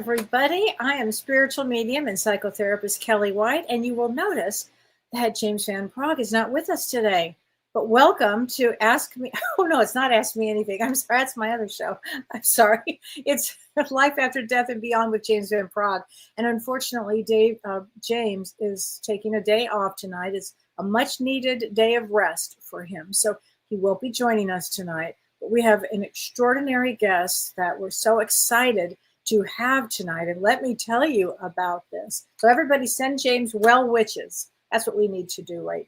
everybody. I am spiritual medium and psychotherapist Kelly White, and you will notice that James Van Praagh is not with us today. But welcome to Ask Me. Oh, no, it's not Ask Me Anything. I'm sorry. That's my other show. I'm sorry. It's Life After Death and Beyond with James Van Praagh. And unfortunately, James is taking a day off tonight. It's a much needed day of rest for him. So he won't be joining us tonight. But we have an extraordinary guest that we're so excited to have tonight. And let me tell you about this. So everybody send James well wishes. That's what we need to do right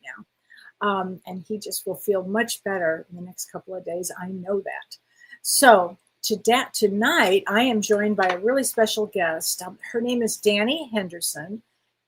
now. And he just will feel much better in the next couple of days. I know that. So tonight, I am joined by a really special guest. Her name is Dani Henderson.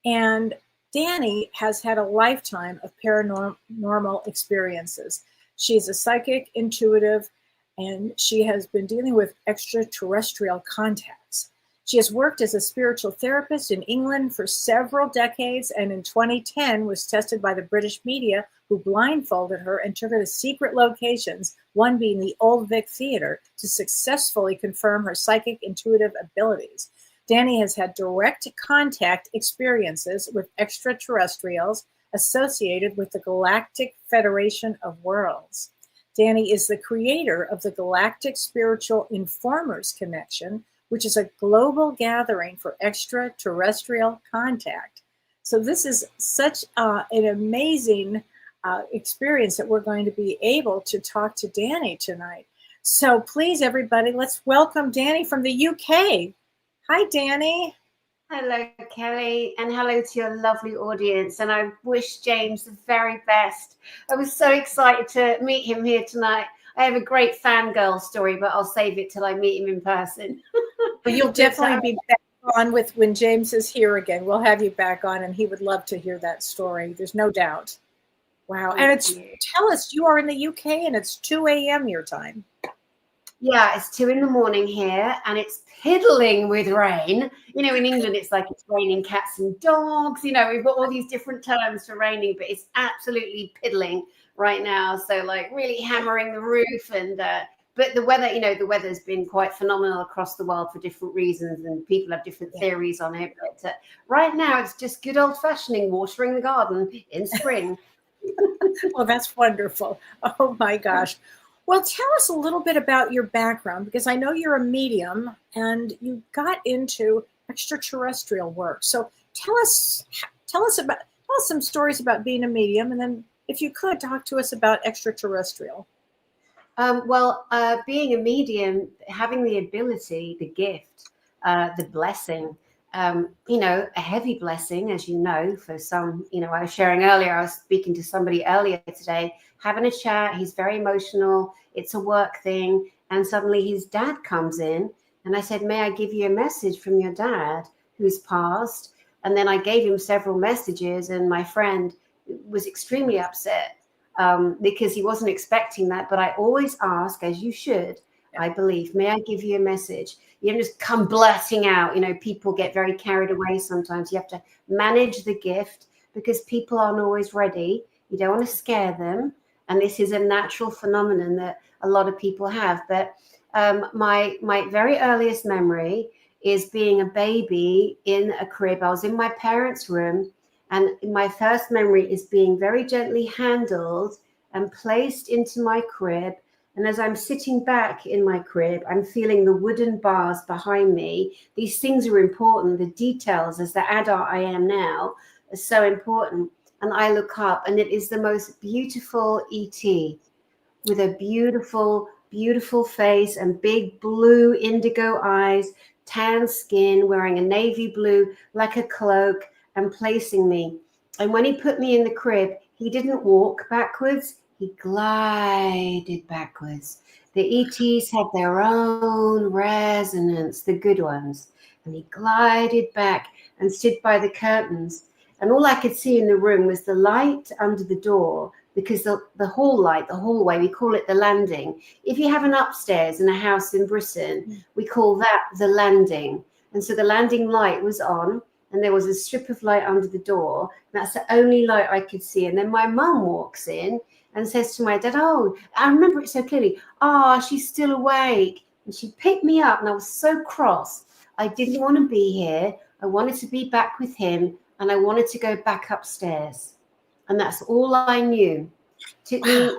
And Dani has had a lifetime of paranormal experiences. She's a psychic, intuitive, and she has been dealing with extraterrestrial contacts. She has worked as a spiritual therapist in England for several decades, and in 2010 was tested by the British media, who blindfolded her and took her to secret locations, one being the Old Vic Theatre, to successfully confirm her psychic intuitive abilities. Dani has had direct contact experiences with extraterrestrials associated with the Galactic Federation of Worlds. Dani is the creator of the Galactic Spiritual Informers Connection, which is a global gathering for extraterrestrial contact. So this is such an amazing experience that we're going to be able to talk to Dani tonight. So please, everybody, let's welcome Dani from the UK. Hi, Dani. Hello, Kelly, and hello to your lovely audience. And I wish James the very best. I was so excited to meet him here tonight. I have a great fangirl story, but I'll save it till I meet him in person. Well, you'll definitely be back on with when James is here again. We'll have you back on, and he would love to hear that story. There's no doubt. Wow. And tell us, you are in the UK, and it's 2 a.m. your time. Yeah, it's 2 a.m. here, and it's piddling with rain. You know, in England, it's like it's raining cats and dogs. You know, we've got all these different terms for raining, but it's absolutely piddling right now. So, like, really hammering the roof. And but the weather, you know, the weather's been quite phenomenal across the world for different reasons, and people have different theories on it. But right now, it's just good old-fashioning watering the garden in spring. Well, that's wonderful. Oh my gosh. Well, tell us a little bit about your background, because I know you're a medium and you got into extraterrestrial work. So tell us some stories about being a medium, and then if you could talk to us about extraterrestrial. Being a medium, having the ability, the gift, the blessing, a heavy blessing, as you know, for some, I was sharing earlier, I was speaking to somebody earlier today, having a chat. He's very emotional. It's a work thing. And suddenly his dad comes in, and I said, may I give you a message from your dad who's passed? And then I gave him several messages, and my friend was extremely upset because he wasn't expecting that. But I always ask, as you should, I believe, may I give you a message? You don't just come blurting out. People get very carried away sometimes. You have to manage the gift, because people aren't always ready. You don't want to scare them. And this is a natural phenomenon that a lot of people have. But my very earliest memory is being a baby in a crib. I was in my parents' room, and my first memory is being very gently handled and placed into my crib. And as I'm sitting back in my crib, I'm feeling the wooden bars behind me. These things are important. The details, as the adult I am now, are so important. And I look up, and it is the most beautiful ET with a beautiful, beautiful face and big blue indigo eyes, tan skin, wearing a navy blue like a cloak, and placing me. And when he put me in the crib, he didn't walk backwards. He glided backwards. The ETs have their own resonance, the good ones. And he glided back and stood by the curtains. And all I could see in the room was the light under the door, because the hall light, the hallway, we call it the landing. If you have an upstairs in a house in Britain, we call that the landing. And so the landing light was on, and there was a strip of light under the door. That's the only light I could see. And then my mum walks in and says to my dad, oh, I remember it so clearly. She's still awake. And she picked me up, and I was so cross. I didn't want to be here. I wanted to be back with him, and I wanted to go back upstairs. And that's all I knew. Took me,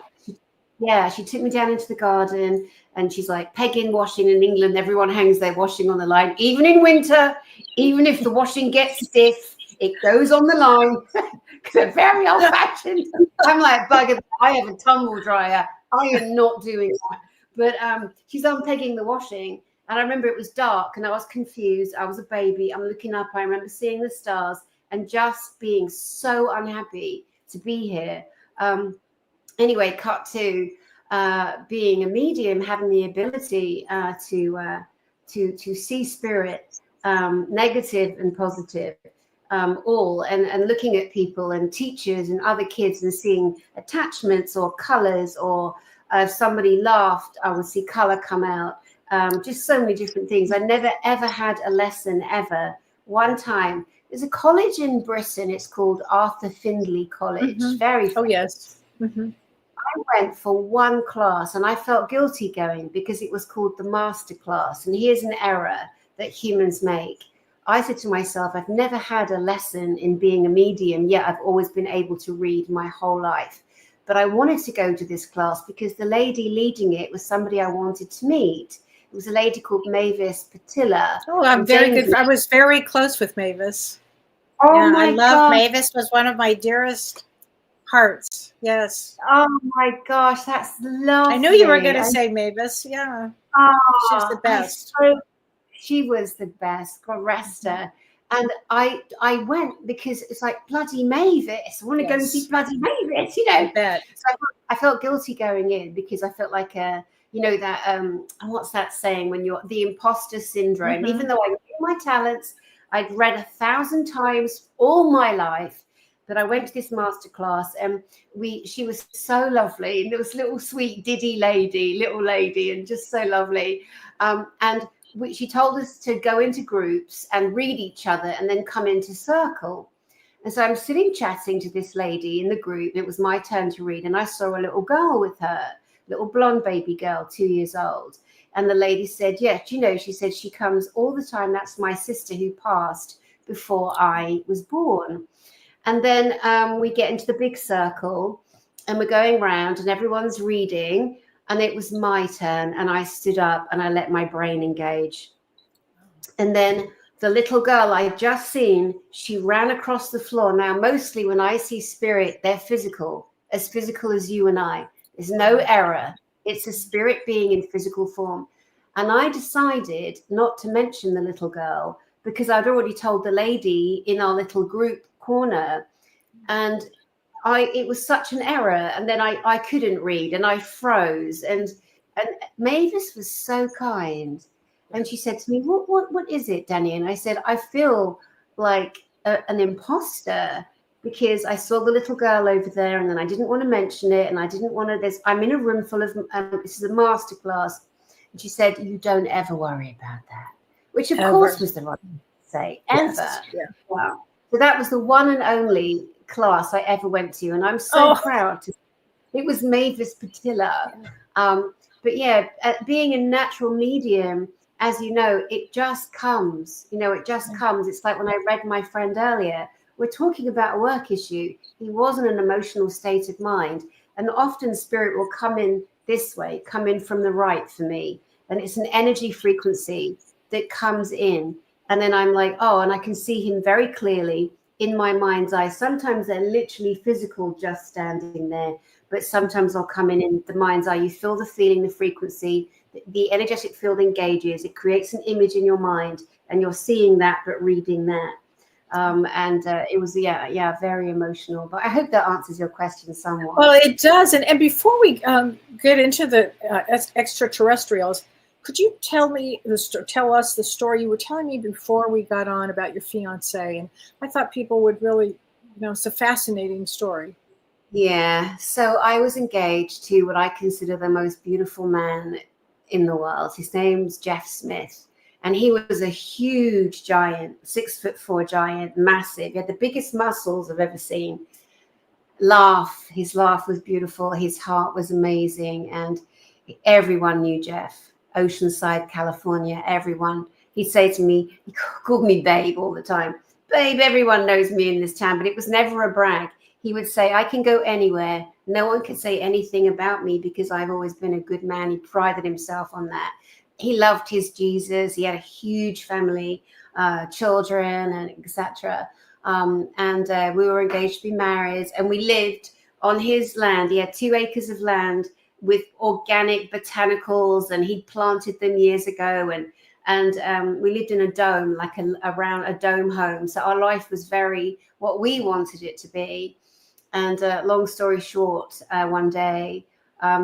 she took me down into the garden, and she's like, pegging washing in England, everyone hangs their washing on the line, even in winter, even if the washing gets stiff, it goes on the line. They're very old-fashioned. I'm like, bugger, I have a tumble dryer. I am not doing that. But she's unpegging the washing, and I remember it was dark, and I was confused. I was a baby. I'm looking up. I remember seeing the stars and just being so unhappy to be here. Anyway, cut to being a medium, having the ability to see spirit, negative and positive, all, and looking at people and teachers and other kids and seeing attachments or colors, or if somebody laughed, I would see color come out. Just so many different things. I never ever had a lesson ever. One time, there's a college in Britain. It's called Arthur Findlay College. Very famous. Oh yes. I went for one class, and I felt guilty going because it was called the master class. And here's an error that humans make. I said to myself, I've never had a lesson in being a medium, yet I've always been able to read my whole life. But I wanted to go to this class because the lady leading it was somebody I wanted to meet. It was a lady called Mavis Patilla. Oh, I'm very good. I was very close with Mavis. Oh, yeah, my I love God. Mavis. Was one of my dearest hearts. Yes. Oh my gosh, that's lovely. I knew you were going to say Mavis. Yeah. She's the best. She was the best. God rest her. And I went because it's like, bloody Mavis. I want to go and see bloody Mavis, you know. I bet. So I felt guilty going in because I felt like you know, that what's that saying, when you're the imposter syndrome. Even though I knew my talents, I'd read 1,000 times all my life. But I went to this masterclass, and she was so lovely, and it was little sweet little lady, and just so lovely. And she told us to go into groups and read each other and then come into circle. And so I'm sitting chatting to this lady in the group. It was my turn to read, and I saw a little girl with her, little blonde baby girl, 2 years old. And the lady said, yeah, you know, she said, she comes all the time. That's my sister who passed before I was born. And then we get into the big circle, and we're going round, and everyone's reading. And it was my turn, and I stood up and I let my brain engage. And then the little girl I'd just seen, she ran across the floor. Now, mostly when I see spirit, they're physical as you and I. There's no error. It's a spirit being in physical form. And I decided not to mention the little girl because I'd already told the lady in our little group corner, and it was such an error. And then I couldn't read, and I froze. And Mavis was so kind, and she said to me, "What is it, Dani?" And I said, "I feel like an imposter because I saw the little girl over there, and then I didn't want to mention it, and I didn't want to. I'm in a room full of this is a master class." And she said, "You don't ever worry about that," which of course was the right thing to say ever. Yes. Yeah. Wow. So that was the one and only class I ever went to, and I'm so proud. It was Mavis Patilla. But yeah, being a natural medium, as you know, it just comes. You know, it just comes. It's like when I read my friend earlier. We're talking about a work issue. He was in an emotional state of mind, and often spirit will come in this way, come in from the right for me, and it's an energy frequency that comes in. And then I'm like, oh, and I can see him very clearly in my mind's eye. Sometimes they're literally physical, just standing there. But sometimes I'll come in the mind's eye. You feel the feeling, the frequency, the energetic field engages. It creates an image in your mind, and you're seeing that, but reading that. It was, very emotional. But I hope that answers your question somewhat. Well, it does. And before we get into the extraterrestrials, could you tell us the story you were telling me before we got on about your fiancé? And I thought people would really, it's a fascinating story. Yeah. So I was engaged to what I consider the most beautiful man in the world. His name's Jeff Smith. And he was a huge giant, 6'4" giant, massive. He had the biggest muscles I've ever seen. His laugh was beautiful. His heart was amazing. And everyone knew Jeff. Oceanside, California, everyone. he'd say to me, he called me babe all the time. Babe, everyone knows me in this town, but it was never a brag. He would say, I can go anywhere. No one can say anything about me because I've always been a good man. He prided himself on that. He loved his Jesus. He had a huge family, children, and etc. We were engaged to be married, and we lived on his land. He had 2 acres of land with organic botanicals, and he'd planted them years ago. And we lived in a dome, like around a dome home. So our life was very what we wanted it to be. And long story short, one day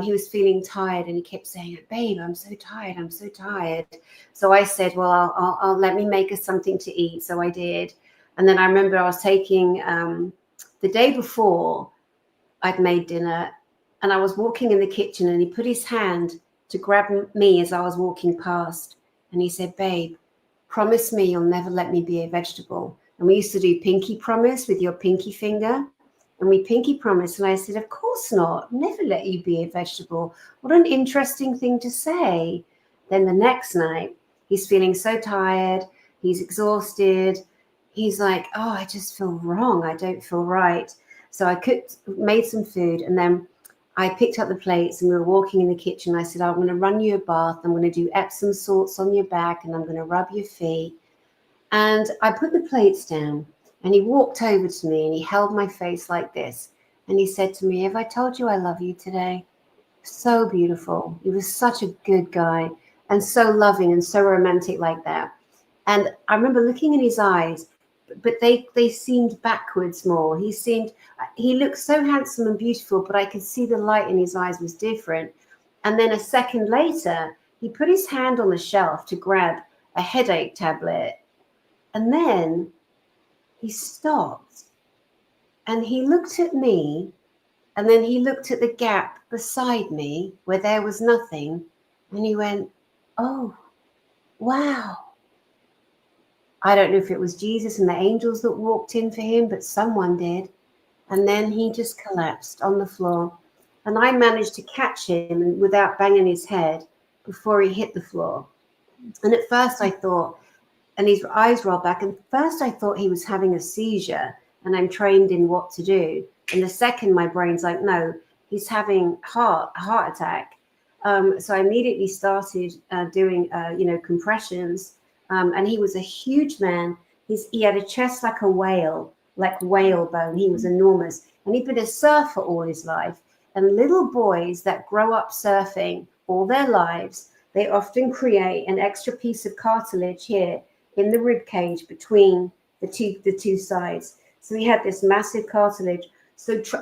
he was feeling tired, and he kept saying, babe, I'm so tired. I'm so tired. So I said, well, I'll let me make us something to eat. So I did. And then I remember I was taking the day before I'd made dinner, and I was walking in the kitchen, and he put his hand to grab me as I was walking past. And he said, babe, promise me you'll never let me be a vegetable. And we used to do pinky promise with your pinky finger. And we pinky promised. And I said, of course not. Never let you be a vegetable. What an interesting thing to say. Then the next night, he's feeling so tired. He's exhausted. He's like, oh, I just feel wrong. I don't feel right. So I made some food. And then I picked up the plates, and we were walking in the kitchen. I said, I'm going to run you a bath. I'm going to do Epsom salts on your back, and I'm going to rub your feet. And I put the plates down. And he walked over to me, and he held my face like this. And he said to me, have I told you I love you today? So beautiful. He was such a good guy, and so loving and so romantic like that. And I remember looking in his eyes, but they seemed backwards more. He looked so handsome and beautiful, but I could see the light in his eyes was different. And then a second later, he put his hand on the shelf to grab a headache tablet. And then he stopped, and he looked at me, and then he looked at the gap beside me where there was nothing, and he went, oh, wow. I don't know if it was Jesus and the angels that walked in for him, but someone did. And then he just collapsed on the floor, and I managed to catch him without banging his head before he hit the floor. And at first I thought, and his eyes rolled back. And first I thought he was having a seizure, and I'm trained in what to do. And the second, my brain's like, no, he's having a heart attack. So I immediately started doing, compressions. And he was a huge man. He had a chest like a whale, like whalebone. He was enormous. And he'd been a surfer all his life. And little boys that grow up surfing all their lives, they often create an extra piece of cartilage here in the rib cage between the two sides. So he had this massive cartilage.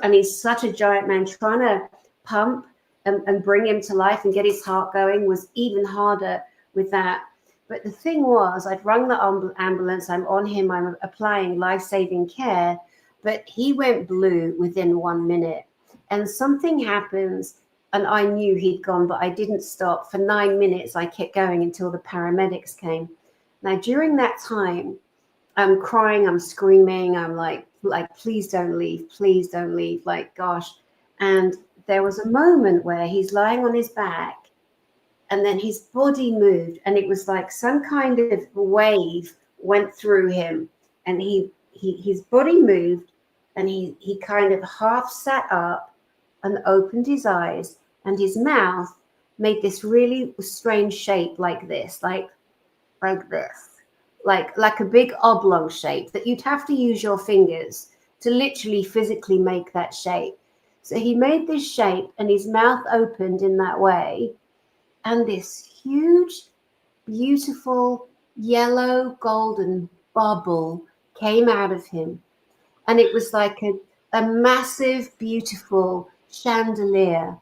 And he's such a giant man, trying to pump and bring him to life and get his heart going was even harder with that. But the thing was, I'd rung the ambulance. I'm on him. I'm applying life-saving care. But he went blue within 1 minute. And something happens, and I knew he'd gone, but I didn't stop. For 9 minutes, I kept going until the paramedics came. Now, during that time, I'm crying, I'm screaming, I'm like, please don't leave, like, gosh. And there was a moment where he's lying on his back, and then his body moved, and it was like some kind of wave went through him, and his body moved, and he kind of half sat up and opened his eyes, and his mouth made this really strange shape like this, like this, like a big oblong shape that you'd have to use your fingers to literally physically make that shape. So he made this shape, and his mouth opened in that way, and this huge, beautiful, yellow, golden bubble came out of him. And it was like a massive, beautiful chandelier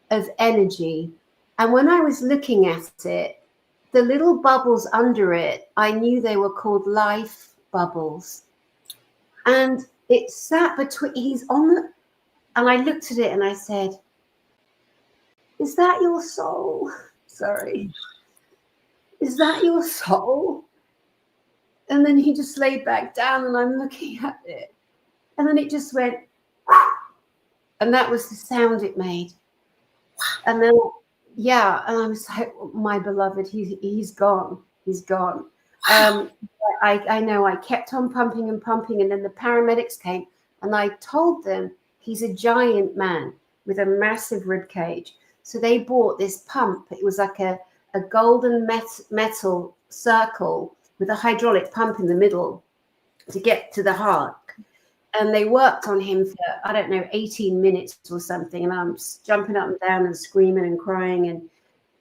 of energy. And when I was looking at it, the little bubbles under it, I knew they were called life bubbles. And it sat between, and I looked at it and I said, is that your soul? Sorry. Is that your soul? And then he just laid back down, and I'm looking at it. And then it just went, and that was the sound it made. And then, yeah, and I was like, my beloved, he's gone. He's gone. I know I kept on pumping and pumping, and then the paramedics came, and I told them he's a giant man with a massive rib cage. So they bought this pump. It was like a golden metal circle with a hydraulic pump in the middle to get to the heart. And they worked on him for, I don't know, 18 minutes or something. And I'm jumping up and down and screaming and crying. And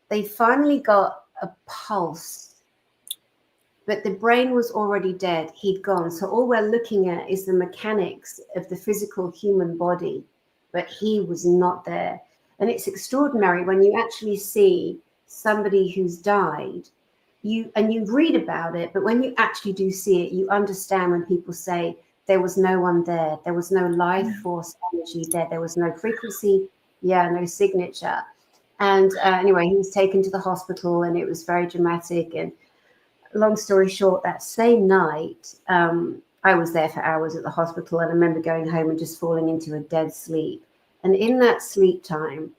they finally got a pulse. But the brain was already dead. He'd gone. So all we're looking at is the mechanics of the physical human body. But he was not there. And it's extraordinary when you actually see somebody who's died. You read about it, but when you actually do see it, you understand when people say there was no one there. There was no life force energy there. There was no frequency. No signature. And anyway, he was taken to the hospital, and it was very dramatic. And long story short, that same night, I was there for hours at the hospital, and I remember going home and just falling into a dead sleep. And in that sleep time,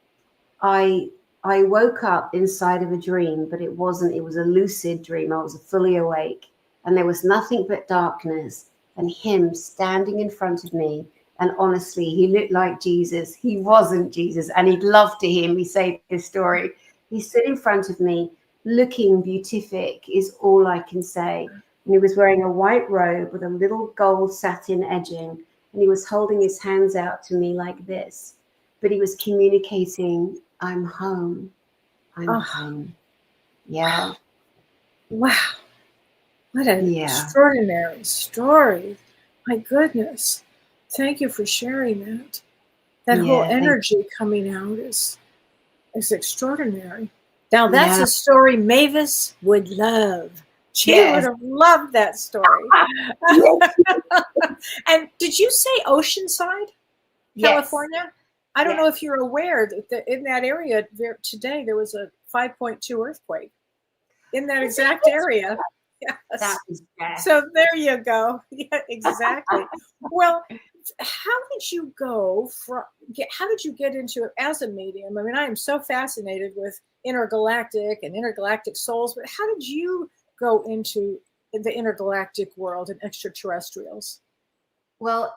I woke up inside of a dream, but it was a lucid dream. I was fully awake, and there was nothing but darkness and him standing in front of me. And honestly, he looked like Jesus. He wasn't Jesus. And he'd love to hear me say this story. He stood in front of me, looking beatific is all I can say. And he was wearing a white robe with a little gold satin edging. And he was holding his hands out to me like this. But he was communicating, I'm home. I'm home. Yeah. Wow. What an extraordinary story. My goodness. Thank you for sharing that. That whole energy coming out is extraordinary. Now, that's a story Mavis would love. She would have loved that story. And did you say Oceanside, California? I don't know if you're aware that in that area there today there was a 5.2 earthquake in that exact area. Yes. So there you go. Yeah, exactly. Well, how did you get into it as a medium? I mean, I am so fascinated with intergalactic and intergalactic souls, but how did you go into the intergalactic world and extraterrestrials? Well,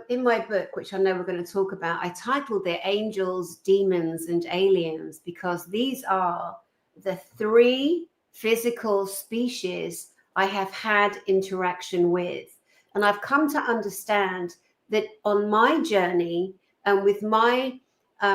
in my book, which I know we're going to talk about, I titled it Angels, Demons, and Aliens, because these are the three physical species I have had interaction with. And I've come to understand that on my journey and with my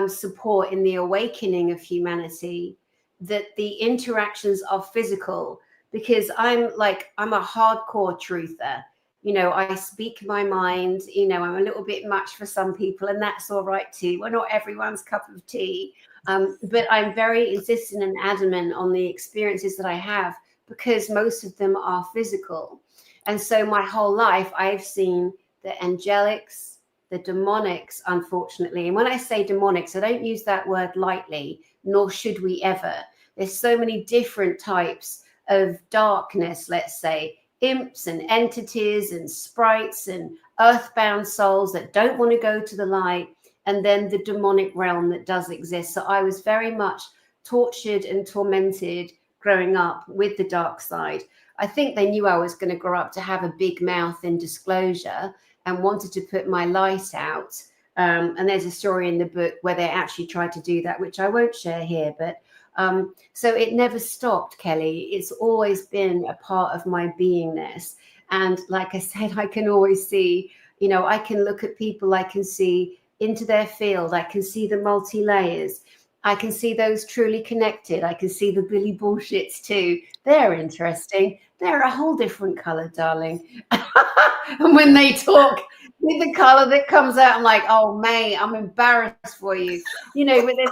support in the awakening of humanity, that the interactions are physical, because I'm a hardcore truther. You know, I speak my mind, you know, I'm a little bit much for some people, and that's all right too. We're not everyone's cup of tea. But I'm very insistent and adamant on the experiences that I have, because most of them are physical. And so my whole life, I've seen the angelics, the demonics, unfortunately. And when I say demonics, I don't use that word lightly, nor should we ever. There's so many different types of darkness, let's say, imps and entities and sprites and earthbound souls that don't want to go to the light, and then the demonic realm that does exist. So I was very much tortured and tormented growing up with the dark side. I think they knew I was going to grow up to have a big mouth in disclosure and wanted to put my light out. And there's a story in the book where they actually tried to do that, which I won't share here, but so it never stopped, Kelly. It's always been a part of my beingness. And like I said, I can always see, you know, I can look at people, I can see into their field, I can see the multi-layers, I can see those truly connected, I can see the Billy bullshits too. They're interesting. They're a whole different color, darling. And when they talk with the color that comes out, I'm like, oh, mate, I'm embarrassed for you. You know, but there's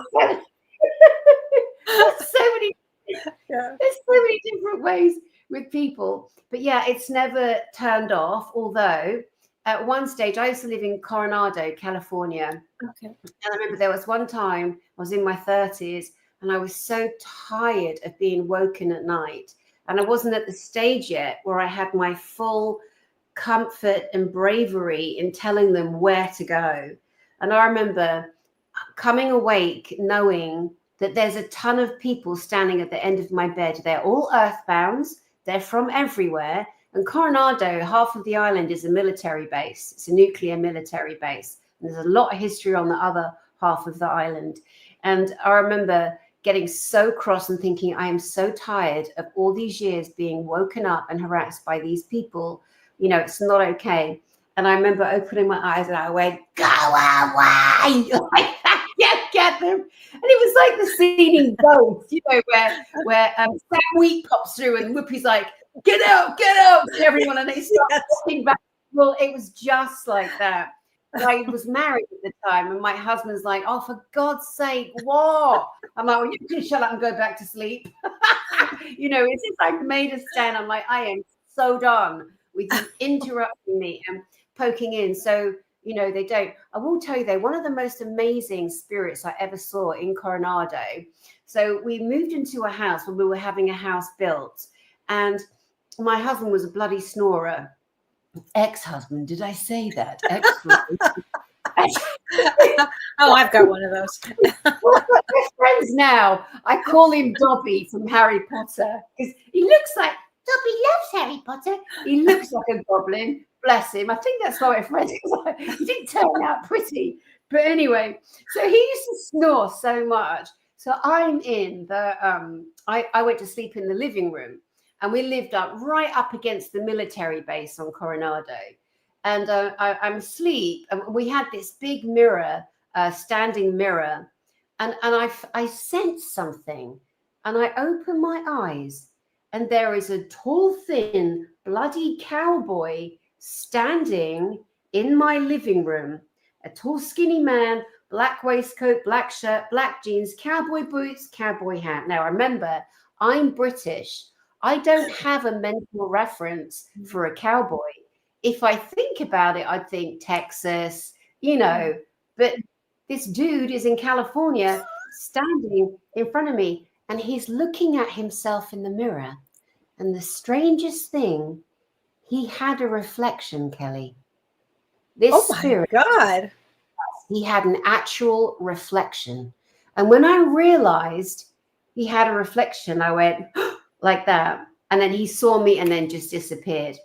there's so many different ways with people. But yeah, it's never turned off. Although at one stage I used to live in Coronado, California. Okay. And I remember there was one time I was in my 30s and I was so tired of being woken at night. And I wasn't at the stage yet where I had my full comfort and bravery in telling them where to go. And I remember coming awake knowing that there's a ton of people standing at the end of my bed. They're all earthbounds. They're from everywhere. And Coronado, half of the island is a military base. It's a nuclear military base. And there's a lot of history on the other half of the island. And I remember getting so cross and thinking, I am so tired of all these years being woken up and harassed by these people. You know, it's not okay. And I remember opening my eyes and I went, go away. Like, I can't get them. And it was like the scene in Ghost, you know, where Sam Wheat pops through and Whoopi's like, get out to everyone. And they start walking back. Well, it was just like that. I was married at the time, and my husband's like, oh, for God's sake, what? I'm like, well, you can shut up and go back to sleep. You know, it's just like made a stand. I'm like, I am so done with you interrupting me and poking in. So, you know, they don't. I will tell you, they're one of the most amazing spirits I ever saw in Coronado. So we moved into a house when we were having a house built, and my husband was a bloody snorer. Ex-husband, did I say that? Oh, I've got one of those. We're friends now. I call him Dobby from Harry Potter because he looks like Dobby loves Harry Potter. He looks like a goblin. Bless him. I think that's why we're friends. He didn't turn out pretty. But anyway, so he used to snore so much. So I'm in the I went to sleep in the living room. And we lived right up against the military base on Coronado. And I'm asleep. And we had this big mirror, standing mirror. And I sensed something. And I opened my eyes. And there is a tall, thin, bloody cowboy standing in my living room. A tall, skinny man, black waistcoat, black shirt, black jeans, cowboy boots, cowboy hat. Now, remember, I'm British. I don't have a mental reference for a cowboy. If I think about it, I'd think Texas, you know, but this dude is in California standing in front of me and he's looking at himself in the mirror. And the strangest thing, he had a reflection, Kelly. This spirit, God, he had an actual reflection. And when I realized he had a reflection, I went, like that. And then he saw me and then just disappeared.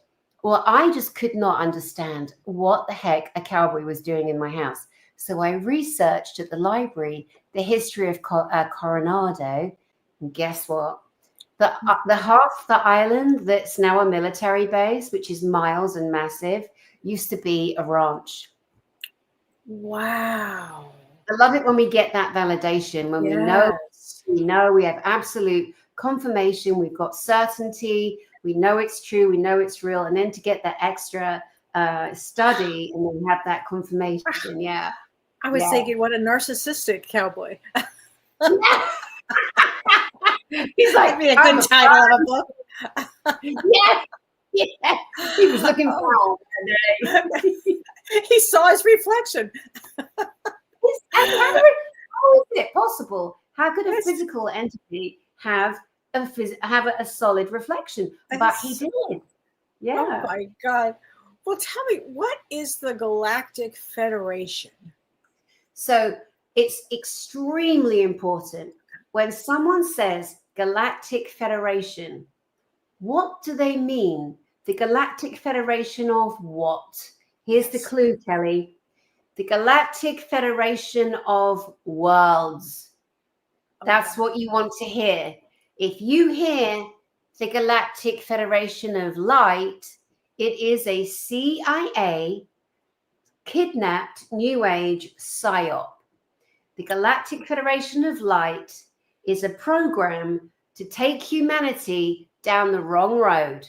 Well, I just could not understand what the heck a cowboy was doing in my house. So I researched at the library the history of Coronado. And guess what? The half the island that's now a military base, which is miles and massive, used to be a ranch. Wow. I love it when we get that validation, when we know we have absolute confirmation, we've got certainty, we know it's true, we know it's real, and then to get that extra study and then have that confirmation. Yeah, I was thinking, what a narcissistic cowboy. He's like, be a good title of a book. Yeah, he was looking for he saw his reflection. How is it possible? How could a physical entity have a solid reflection? But he did. Yeah. Oh my God. Well, tell me, what is the Galactic Federation? So it's extremely important when someone says Galactic Federation. What do they mean? The Galactic Federation of what? Here's the clue, Kelly. The Galactic Federation of Worlds. That's what you want to hear. If you hear the Galactic Federation of Light, it is a CIA kidnapped New Age psyop. The Galactic Federation of Light is a program to take humanity down the wrong road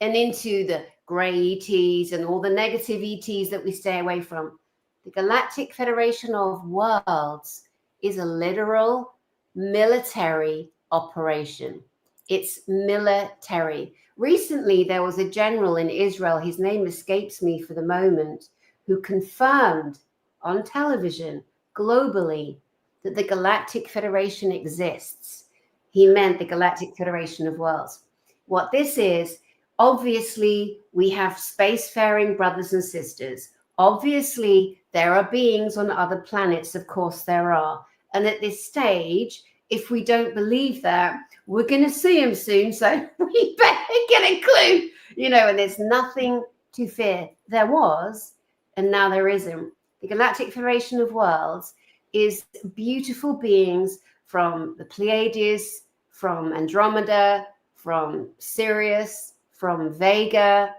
and into the grey ETs and all the negative ETs that we stay away from. The Galactic Federation of Worlds is a literal military operation. It's military. Recently, there was a general in Israel, his name escapes me for the moment, who confirmed on television globally that the Galactic Federation exists. He meant the Galactic Federation of Worlds. What this is, obviously, we have spacefaring brothers and sisters. Obviously, there are beings on other planets. Of course, there are. And at this stage, if we don't believe that, we're going to see them soon. So we better Get a clue, and there's nothing to fear. There was, and now there isn't. The Galactic Federation of Worlds is beautiful beings from the Pleiades, from Andromeda, from Sirius, from Vega,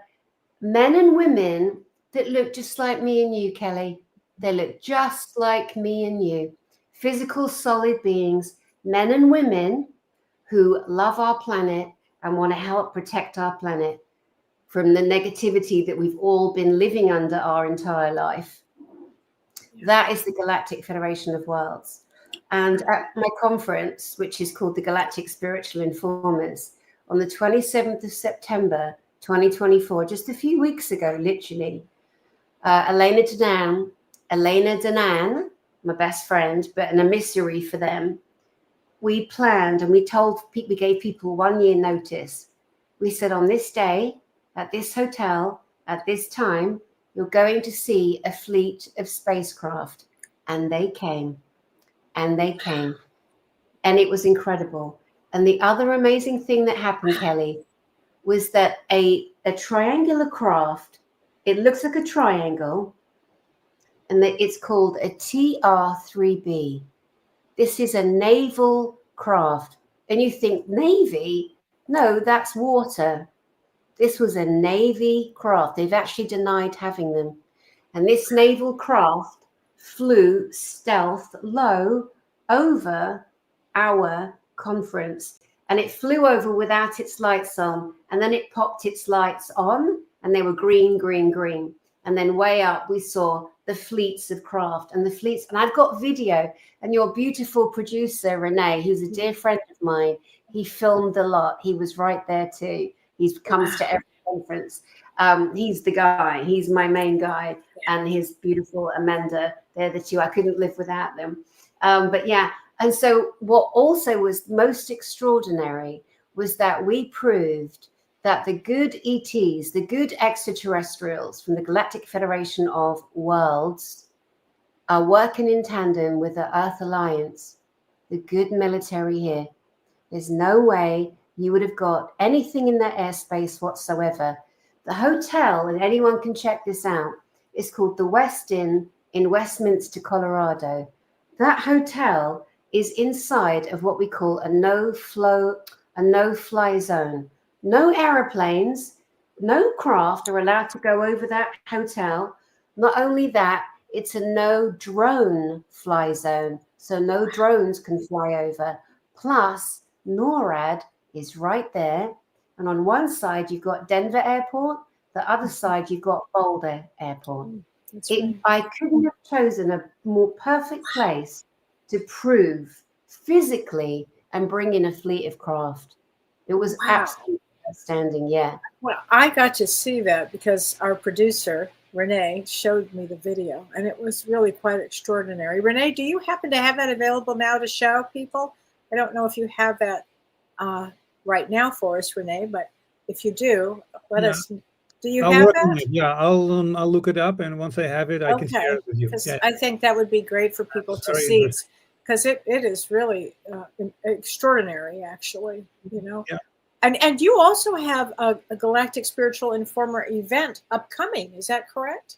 men and women that look just like me and you, Kelly. They look just like me and you. Physical, solid beings, men and women who love our planet and want to help protect our planet from the negativity that we've all been living under our entire life. That is the Galactic Federation of Worlds. And at my conference, which is called the Galactic Spiritual Informers, on the 27th of September, 2024, just a few weeks ago, literally, Elena Danan, my best friend, but an emissary for them, we planned and we gave people 1 year notice. We said, on this day, at this hotel, at this time, you're going to see a fleet of spacecraft. And they came. And they came. And it was incredible. And the other amazing thing that happened, Kelly, was that a triangular craft, it looks like a triangle, and it's called a TR-3B. This is a naval craft. And you think, Navy? No, that's water. This was a Navy craft. They've actually denied having them. And this naval craft flew stealth low over our conference. And it flew over without its lights on. And then it popped its lights on, and they were green, green, green. And then way up, we saw the fleets of craft and the fleets. And I've got video. And your beautiful producer, Renee, who's a dear friend of mine, he filmed a lot. He was right there too. He comes to every conference. He's the guy. He's my main guy. And his beautiful Amanda. They're the two. I couldn't live without them. But yeah. And so what also was most extraordinary was that we proved that the good ETs, the good extraterrestrials from the Galactic Federation of Worlds are working in tandem with the Earth Alliance, the good military here. There's no way you would have got anything in their airspace whatsoever. The hotel, and anyone can check this out, is called the West Inn in Westminster, Colorado. That hotel is inside of what we call a no-fly zone. No aeroplanes, no craft are allowed to go over that hotel. Not only that, it's a no drone fly zone. So no drones can fly over. Plus, NORAD is right there. And on one side, you've got Denver Airport. The other side, you've got Boulder Airport. I couldn't have chosen a more perfect place to prove physically and bring in a fleet of craft. It was absolutely outstanding, yeah. Well, I got to see that because our producer, Renee, showed me the video, and it was really quite extraordinary. Renee, do you happen to have that available now to show people? I don't know if you have that right now for us, Renee, but if you do, let us. Do you have that? Yeah, I'll look it up, and once I have it, I can share it with you. Yeah. I think that would be great for people to see, because it is really extraordinary, actually. Yeah. And you also have a Galactic Spiritual Informer event upcoming. Is that correct?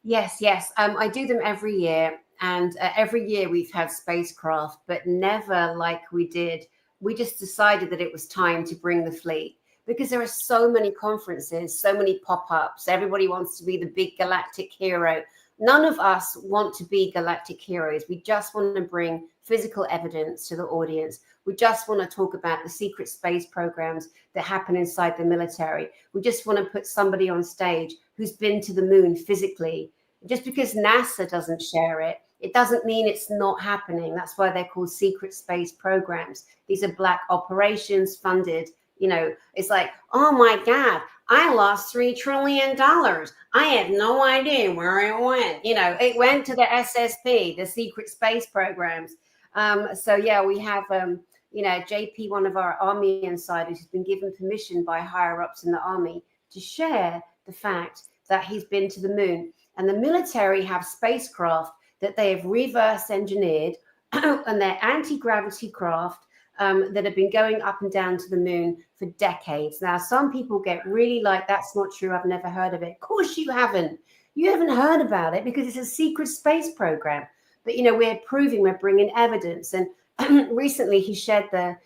Yes. I do them every year. And every year we've had spacecraft, but never like we did. We just decided that it was time to bring the fleet because there are so many conferences, so many pop-ups. Everybody wants to be the big galactic hero. None of us want to be galactic heroes. We just want to bring physical evidence to the audience. We just want to talk about the secret space programs that happen inside the military. We just want to put somebody on stage who's been to the moon physically. Just because NASA doesn't share it, it doesn't mean it's not happening. That's why they're called secret space programs. These are black operations funded. It's like, oh my God, I lost $3 trillion. I have no idea where it went. It went to the SSP, the secret space programs. So yeah, we have, JP, one of our Army insiders, has been given permission by higher ups in the Army to share the fact that he's been to the moon. And the military have spacecraft that they have reverse engineered and they're anti-gravity craft. that have been going up and down to the moon for decades. Now, some people get really like, that's not true, I've never heard of it. Of course you haven't. You haven't heard about it because it's a secret space program. But, you know, we're bringing evidence. And recently he shared the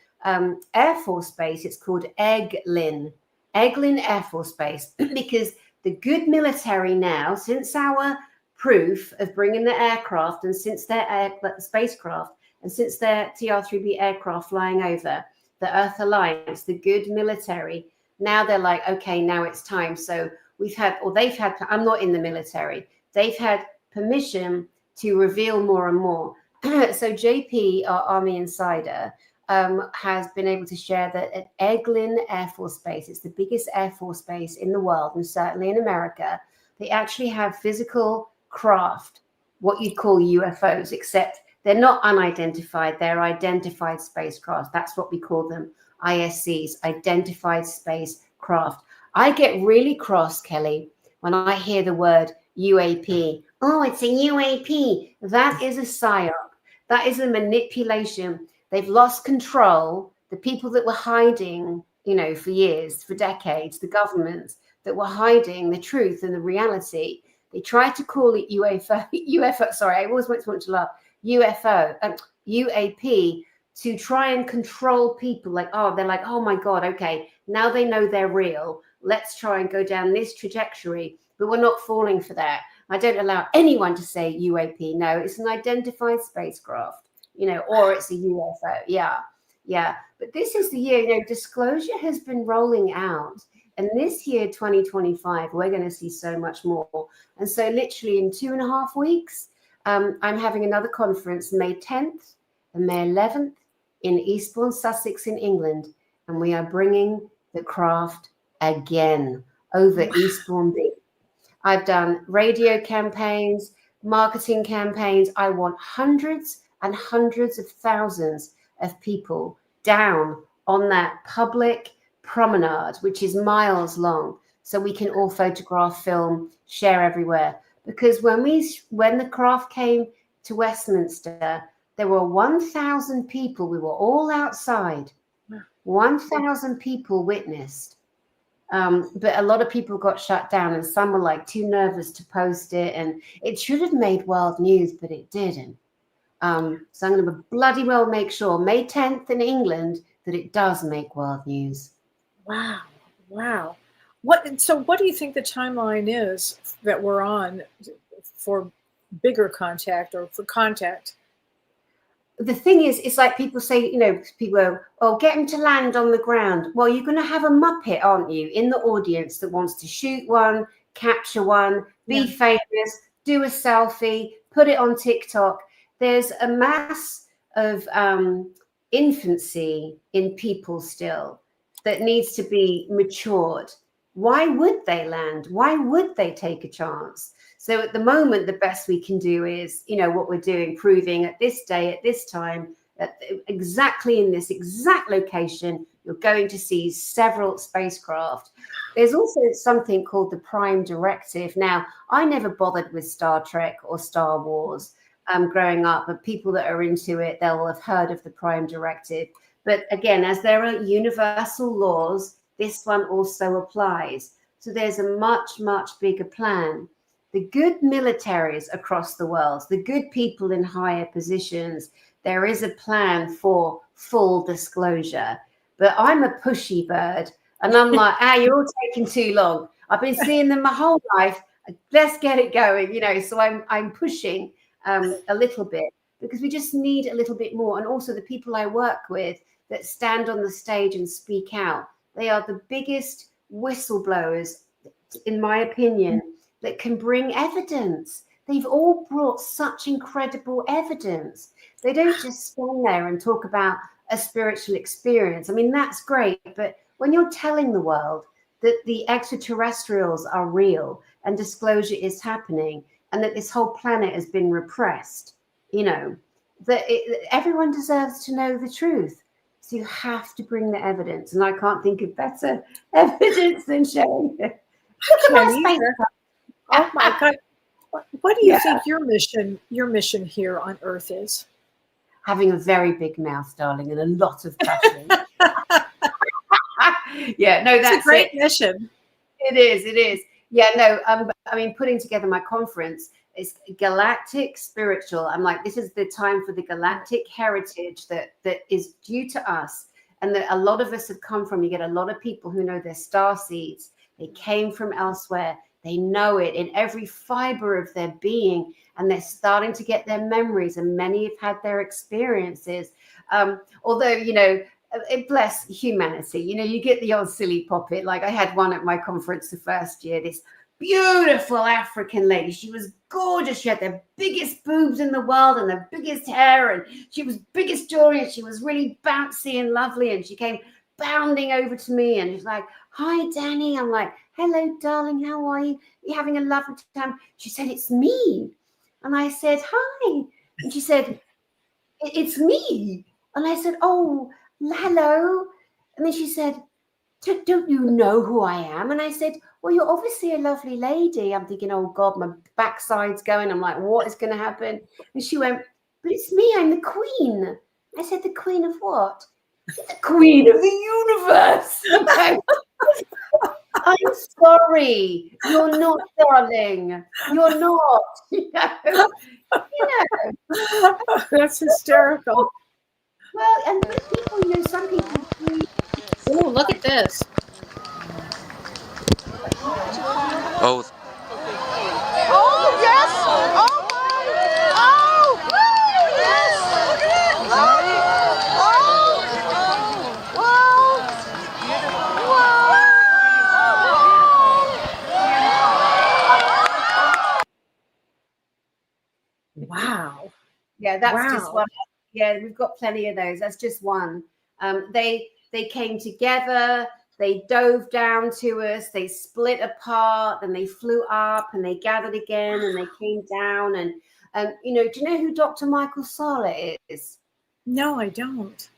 Air Force Base. It's called Eglin Air Force Base, because the good military now, since our proof of bringing the aircraft and since their spacecraft and since their TR-3B aircraft flying over the Earth Alliance, the good military, now they're like, okay, now it's time. So they've had, I'm not in the military, they've had permission to reveal more and more. So JP, our Army Insider, has been able to share that at Eglin Air Force Base, it's the biggest Air Force base in the world and certainly in America, they actually have physical craft, what you'd call UFOs, except they're not unidentified, they're identified spacecraft. That's what we call them, ISCs, identified spacecraft. I get really cross, Kelly, when I hear the word UAP. Oh, it's a UAP. That is a psyop. That is a manipulation. They've lost control. The people that were hiding, you know, for years, for decades, the governments that were hiding the truth and the reality, they tried to call it UFO, sorry, I always want to laugh, UAP, to try and control people. Like, oh, they're like, oh my God, okay, now they know they're real. Let's try and go down this trajectory, but we're not falling for that. I don't allow anyone to say UAP. No, it's an identified spacecraft, you know, or it's a UFO. Yeah. But this is the year, you know, disclosure has been rolling out. And this year, 2025, we're going to see so much more. And so literally in 2.5 weeks, I'm having another conference, May 10th and May 11th in Eastbourne, Sussex in England. And we are bringing the craft again over Eastbourne Beach. I've done radio campaigns, marketing campaigns. I want hundreds and hundreds of thousands of people down on that public promenade, which is miles long, so we can all photograph, film, share everywhere. Because when the craft came to Westminster, there were 1,000 people. We were all outside. 1,000 people witnessed. But a lot of people got shut down, and some were like too nervous to post it. And it should have made world news, but it didn't. So I'm going to bloody well make sure May 10th in England that it does make world news. Wow. So what do you think the timeline is that we're on for bigger contact or for contact? The thing is, it's like people say, you know, people go, oh, get him to land on the ground. Well, you're going to have a Muppet, aren't you, in the audience that wants to shoot one, capture one, be famous, do a selfie, put it on TikTok. There's a mass of infancy in people still that needs to be matured. Why would they land? Why would they take a chance? So at the moment, the best we can do is, you know, what we're doing, proving at this day, at this time, exactly in this exact location, you're going to see several spacecraft. There's also something called the Prime Directive. Now, I never bothered with Star Trek or Star Wars growing up, but people that are into it, they'll have heard of the Prime Directive. But again, as there are universal laws, this one also applies. So there's a much, much bigger plan. The good militaries across the world, the good people in higher positions, there is a plan for full disclosure. But I'm a pushy bird, and I'm like, you're all taking too long. I've been seeing them my whole life. Let's get it going, you know. So I'm pushing a little bit, because we just need a little bit more. And also the people I work with that stand on the stage and speak out, they are the biggest whistleblowers, in my opinion, that can bring evidence. They've all brought such incredible evidence. They don't just stand there and talk about a spiritual experience. I mean, that's great. But when you're telling the world that the extraterrestrials are real and disclosure is happening and that this whole planet has been repressed, you know, that everyone deserves to know the truth. So you have to bring the evidence. And I can't think of better evidence than showing it. Oh my God. What do you think your mission here on Earth is? having a very big mouth, darling, and a lot of passion. Yeah, no, that's a great mission. It is. Yeah, no, I mean, putting together my conference is Galactic Spiritual. I'm like, this is the time for the galactic heritage that is due to us, and that a lot of us have come from. You get a lot of people who know their star seeds. They came from elsewhere. They know it in every fiber of their being, and they're starting to get their memories, and many have had their experiences. Although, you know, bless humanity, you know, you get the old silly poppet. Like I had one at my conference the first year, this beautiful African lady. She was gorgeous. She had the biggest boobs in the world and the biggest hair, and she was biggest jewelry, and she was really bouncy and lovely. And she came bounding over to me, and she's like, "Hi, Dani." I'm like, "Hello, darling. How are you? You having a lovely time?" She said, "It's me." And I said, "Hi." And she said, "It's me." And I said, "Oh, hello." And then she said, "Don't you know who I am?" And I said, "Well, you're obviously a lovely lady." I'm thinking, oh God, my backside's going. I'm like, what is going to happen? And she went, "But it's me, I'm the queen." I said, "The queen of what?" "The queen of the universe." "I'm sorry, you're not, darling. You're not." You know? That's hysterical. Well, and people, you know, some people. Oh, look at this. Oh. Oh, yes! Oh, my! Oh! Yes! Wow. Yeah, that's just one. Yeah, we've got plenty of those. That's just one. They came together. They dove down to us. They split apart, and they flew up, and they gathered again, and they came down. And you know, do you know who Dr. Michael Sala is? No, I don't.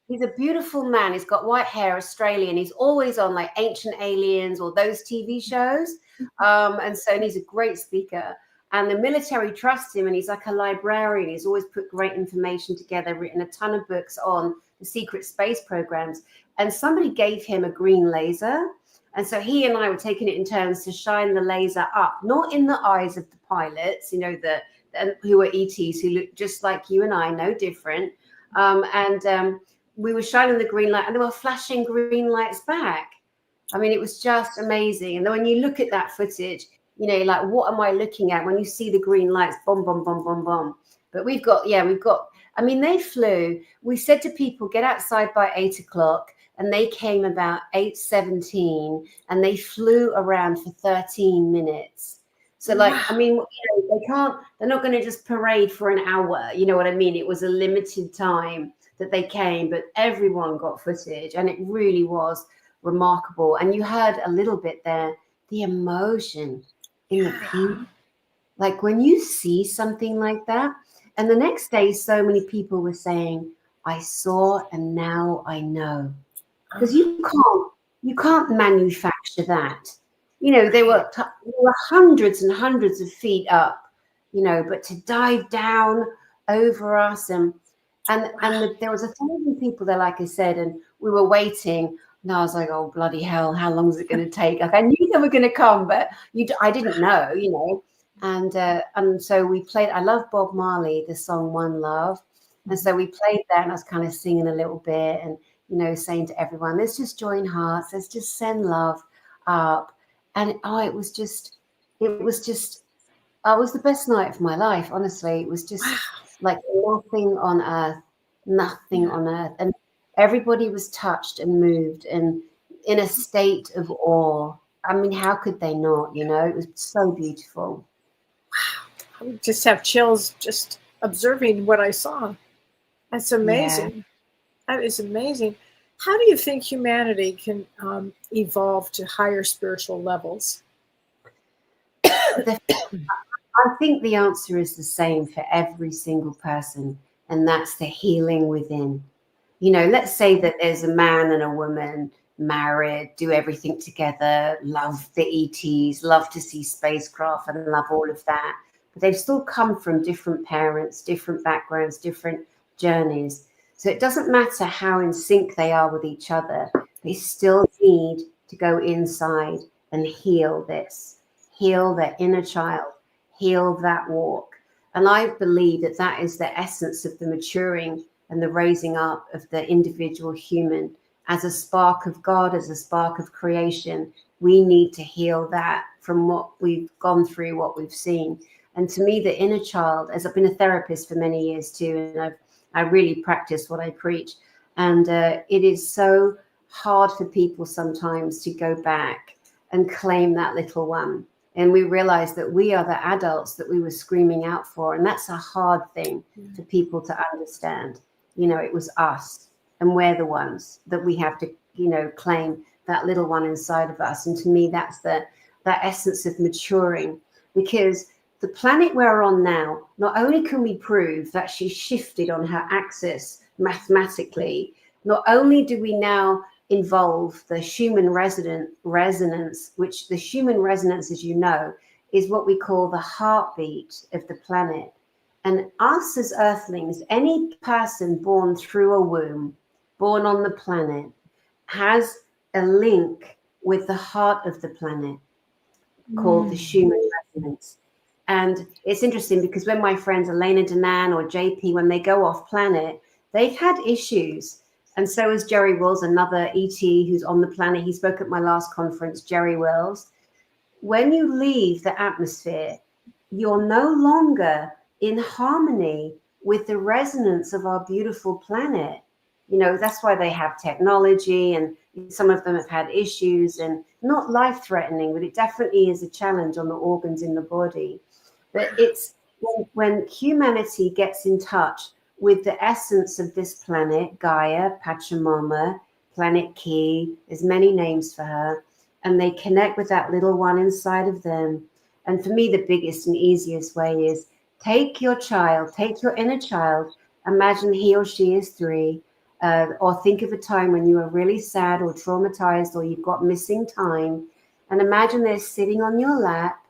He's a beautiful man. He's got white hair, Australian. He's always on like Ancient Aliens or those TV shows. And he's a great speaker. And the military trusts him, and he's like a librarian. He's always put great information together, written a ton of books on the secret space programs. And somebody gave him a green laser. And so he and I were taking it in turns to shine the laser up, not in the eyes of the pilots, you know, who were ETs, who look just like you and I, no different. We were shining the green light, and they were flashing green lights back. I mean, it was just amazing. And then when you look at that footage, you know, like, what am I looking at when you see the green lights, boom, boom, boom, boom, boom. But we've got, I mean, they flew. We said to people, get outside by 8 o'clock. And they came about 8:17, and they flew around for 13 minutes. So, like, I mean, you know, they're not going to just parade for an hour. You know what I mean? It was a limited time that they came, but everyone got footage, and it really was remarkable. And you heard a little bit there, the emotion in the people. Like when you see something like that, and the next day, so many people were saying, "I saw, and now I know." Because you can't manufacture that. You know, they were hundreds and hundreds of feet up, you know, but to dive down over us, and there was 1,000 people there, like I said, and we were waiting. And I was like, oh, bloody hell, how long is it going to take? Like, I knew they were going to come, but I didn't know, you know. And so we played, I love Bob Marley, the song One Love. And so we played that, and I was kind of singing a little bit, and, you know, saying to everyone, let's just join hearts, let's just send love up. And it was the best night of my life, honestly. It was just like nothing on earth. And everybody was touched and moved and in a state of awe. I mean, how could they not, you know? It was so beautiful. Wow. I just have chills just observing what I saw. That's amazing. Yeah. That is amazing. How do you think humanity can evolve to higher spiritual levels? I think the answer is the same for every single person, and that's the healing within. You know, let's say that there's a man and a woman married, do everything together, love the ETs, love to see spacecraft, and love all of that. But they've still come from different parents, different backgrounds, different journeys. So it doesn't matter how in sync they are with each other. They still need to go inside and heal this, heal their inner child, heal that walk. And I believe that that is the essence of the maturing and the raising up of the individual human as a spark of God, as a spark of creation. We need to heal that from what we've gone through, what we've seen. And to me, the inner child, as I've been a therapist for many years too, and I really practice what I preach. And it is so hard for people sometimes to go back and claim that little one. And we realize that we are the adults that we were screaming out for. And that's a hard thing for people to understand. You know, it was us, and we're the ones that we have to, you know, claim that little one inside of us. And to me, that's that essence of maturing, because the planet we're on now, not only can we prove that she shifted on her axis mathematically, not only do we now involve the human resonance, which the human resonance, as you know, is what we call the heartbeat of the planet. And us as earthlings, any person born through a womb, born on the planet, has a link with the heart of the planet called the human resonance. And it's interesting because when my friends Elena Danan or JP, when they go off planet, they've had issues. And so is Jerry Wills, another ET who's on the planet. He spoke at my last conference, Jerry Wills. When you leave the atmosphere, you're no longer in harmony with the resonance of our beautiful planet. You know, that's why they have technology, and some of them have had issues, and not life-threatening, but it definitely is a challenge on the organs in the body. But it's when humanity gets in touch with the essence of this planet, Gaia, Pachamama, Planet Ki, there's many names for her, and they connect with that little one inside of them. And for me, the biggest and easiest way is take your child, take your inner child, imagine he or she is 3, or think of a time when you were really sad or traumatized or you've got missing time, and imagine they're sitting on your lap,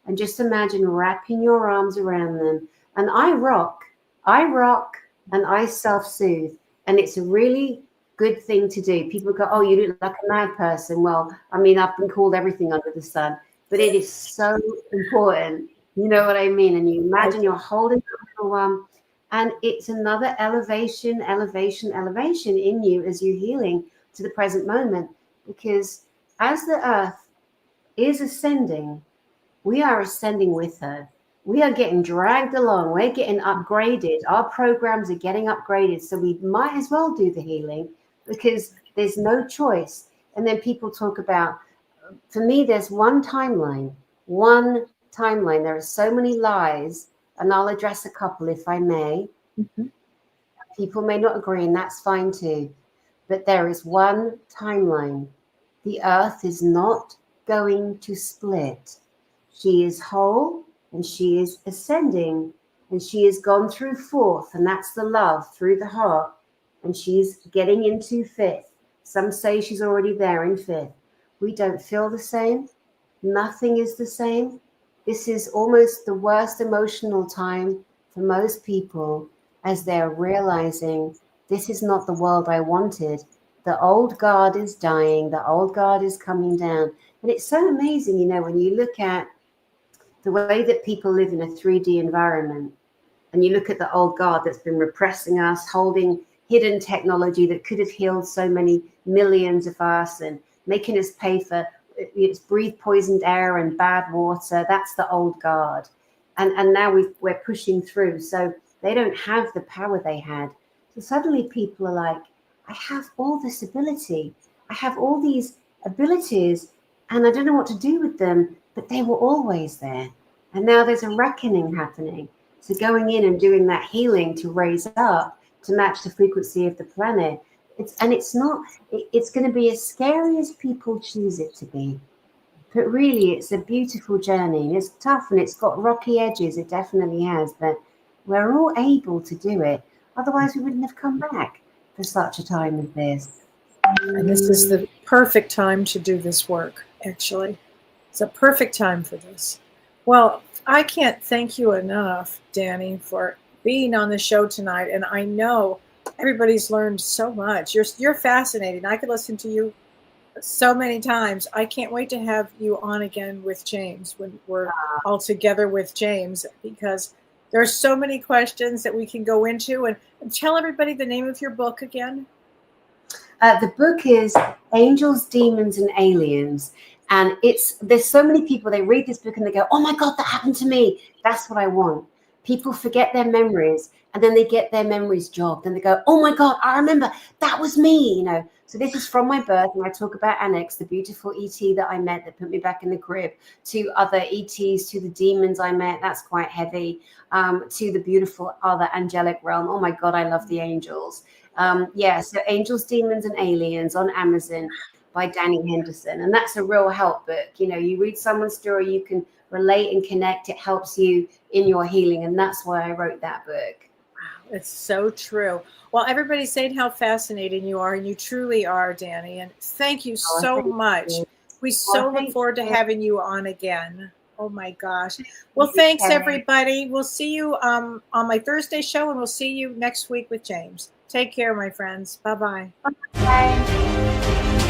and just imagine wrapping your arms around them. And I rock and I self-soothe. And it's a really good thing to do. People go, oh, you look like a mad person. Well, I mean, I've been called everything under the sun, but it is so important. You know what I mean? And you imagine you're holding the little one, and it's another elevation in you as you're healing to the present moment. Because as the earth is ascending, we are ascending with her. We are getting dragged along. We're getting upgraded. Our programs are getting upgraded. So we might as well do the healing because there's no choice. And then people talk about, for me, there's one timeline. There are so many lies, and I'll address a couple if I may. Mm-hmm. People may not agree, and that's fine too. But there is one timeline. The earth is not going to split. She is whole, and she is ascending, and she has gone through 4th, and that's the love through the heart, and she's getting into 5th. Some say she's already there in 5th. We don't feel the same. Nothing is the same. This is almost the worst emotional time for most people, as they're realizing this is not the world I wanted. The old guard is dying. The old guard is coming down. And it's so amazing, you know, when you look at the way that people live in a 3D environment, and you look at the old guard that's been repressing us, holding hidden technology that could have healed so many millions of us and making us pay for breathe poisoned air and bad water. That's the old guard. And now we're pushing through. So they don't have the power they had. So suddenly people are like, I have all this ability. I have all these abilities, and I don't know what to do with them. But they were always there. And now there's a reckoning happening. So going in and doing that healing to raise up, to match the frequency of the planet, it's going to be as scary as people choose it to be. But really, it's a beautiful journey. It's tough and it's got rocky edges. It definitely has. But we're all able to do it. Otherwise, we wouldn't have come back for such a time as this. And this is the perfect time to do this work, actually. It's a perfect time for this. Well, I can't thank you enough, Dani, for being on the show tonight. And I know everybody's learned so much. You're fascinating. I could listen to you so many times. I can't wait to have you on again with James when we're all together with James, because there's so many questions that we can go into. And tell everybody the name of your book again. The book is Angels, Demons, and Aliens. And there's so many people, they read this book and they go, oh my God, that happened to me. That's what I want. People forget their memories, and then they get their memories jogged and they go, oh my God, I remember, that was me, you know. So this is from my birth, and I talk about Annex, the beautiful ET that I met that put me back in the crib, to other ETs, to the demons I met, that's quite heavy, to the beautiful other angelic realm. Oh my God, I love the angels. So Angels, Demons, and Aliens on Amazon by Dani Henderson. And that's a real help book. You know, you read someone's story, you can relate and connect. It helps you in your healing. And that's why I wrote that book. Wow, it's so true. Well, everybody's saying how fascinating you are, and you truly are, Dani. And thank you so much. We look forward to having you on again. Oh my gosh. Well, thanks everybody. We'll see you on my Thursday show, and we'll see you next week with James. Take care, my friends. Bye-bye. Bye.